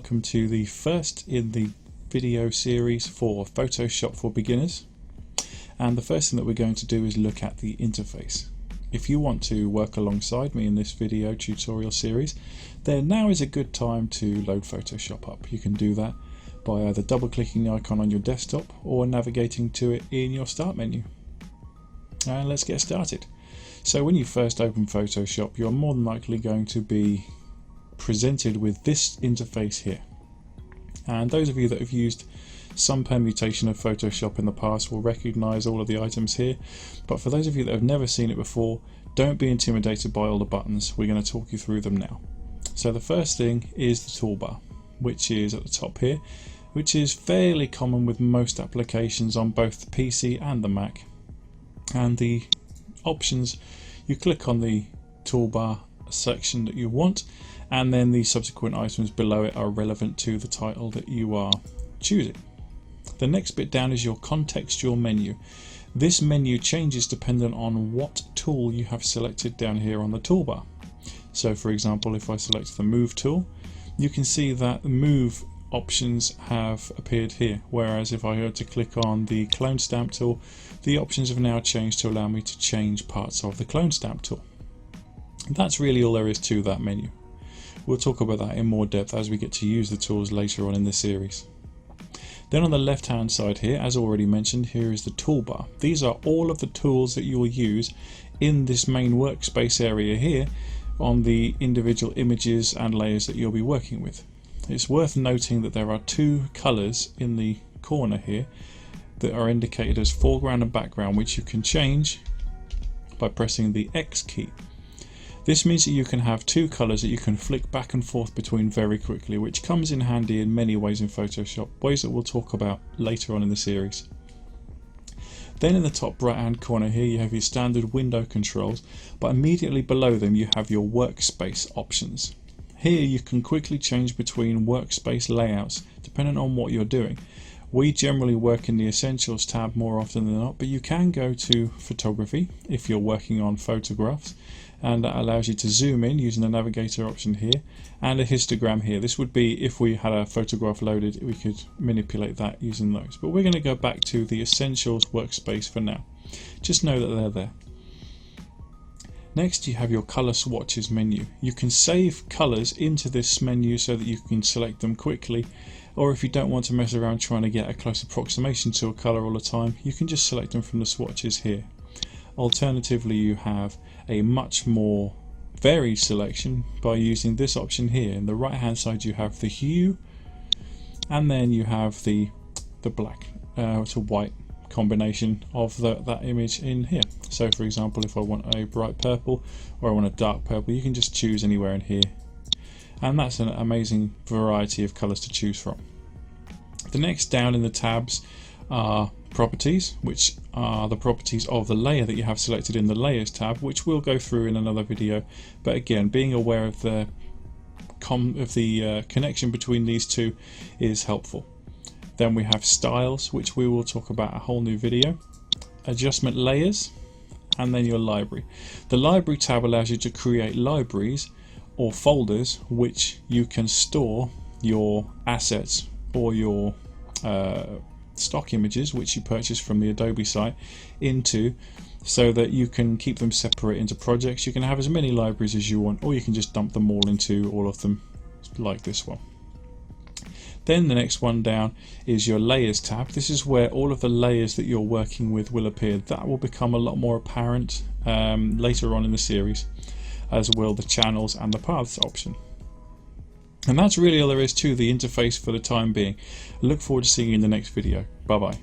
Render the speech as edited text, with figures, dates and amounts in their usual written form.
welcome to the first in the video series for Photoshop for beginners. And the first thing that we're going to do is look at the interface. If you want to work alongside me in this video tutorial series, then now is a good time to load Photoshop up. You can do that by either double clicking the icon on your desktop or navigating to it in your start menu. And let's get started. So when you first open Photoshop, you're more than likely going to be presented with this interface here. And those of you that have used some permutation of Photoshop in the past will recognize all of the items here, but for those of you that have never seen it before, don't be intimidated by all the buttons. We're going to talk you through them now. So the first thing is the toolbar, which is at the top here, which is fairly common with most applications on both the PC and the Mac. And the options, you click on the toolbar section that you want, and then the subsequent items below it are relevant to the title that you are choosing. The next bit down is your contextual menu. This menu changes dependent on what tool you have selected down here on the toolbar. So for example, if I select the move tool, you can see that the move options have appeared here, whereas if I were to click on the clone stamp tool, the options have now changed to allow me to change parts of the clone stamp tool. That's really all there is to that menu. We'll talk about that in more depth as we get to use the tools later on in the series. Then on the left hand side here, as already mentioned, here is the toolbar. These are all of the tools that you will use in this main workspace area here on the individual images and layers that you'll be working with. It's worth noting that there are two colours in the corner here that are indicated as foreground and background, which you can change by pressing the X key. This means that you can have two colours that you can flick back and forth between very quickly, which comes in handy in many ways in Photoshop, ways that we'll talk about later on in the series. Then in the top right hand corner here you have your standard window controls, but immediately below them you have your workspace options. Here you can quickly change between workspace layouts depending on what you're doing. We generally work in the Essentials tab more often than not, but you can go to Photography if you're working on photographs, and that allows you to zoom in using the navigator option here, and a histogram here. This would be if we had a photograph loaded, we could manipulate that using those. But we're going to go back to the Essentials workspace for now. Just know that they're there. Next you have your color swatches menu. You can save colors into this menu so that you can select them quickly, or if you don't want to mess around trying to get a close approximation to a color all the time, you can just select them from the swatches here. Alternatively, you have a much more varied selection by using this option here. In the right hand side you have the hue, and then you have the black to white combination of that image in here. So for example, if I want a bright purple or I want a dark purple, you can just choose anywhere in here, and that's an amazing variety of colors to choose from. The next down in the tabs are properties, which are the properties of the layer that you have selected in the layers tab, which we'll go through in another video, but again, being aware of the connection between these two is helpful. Then we have styles, which we will talk about a whole new video, adjustment layers, and then your library. The library tab allows you to create libraries or folders which you can store your assets or your stock images which you purchase from the Adobe site into, so that you can keep them separate into projects. You can have as many libraries as you want, or you can just dump them all into all of them like this one. Then the next one down is your layers tab. This is where all of the layers that you're working with will appear. That will become a lot more apparent later on in the series, as will the channels and the paths option. And that's really all there is to the interface for the time being. I look forward to seeing you in the next video. Bye bye.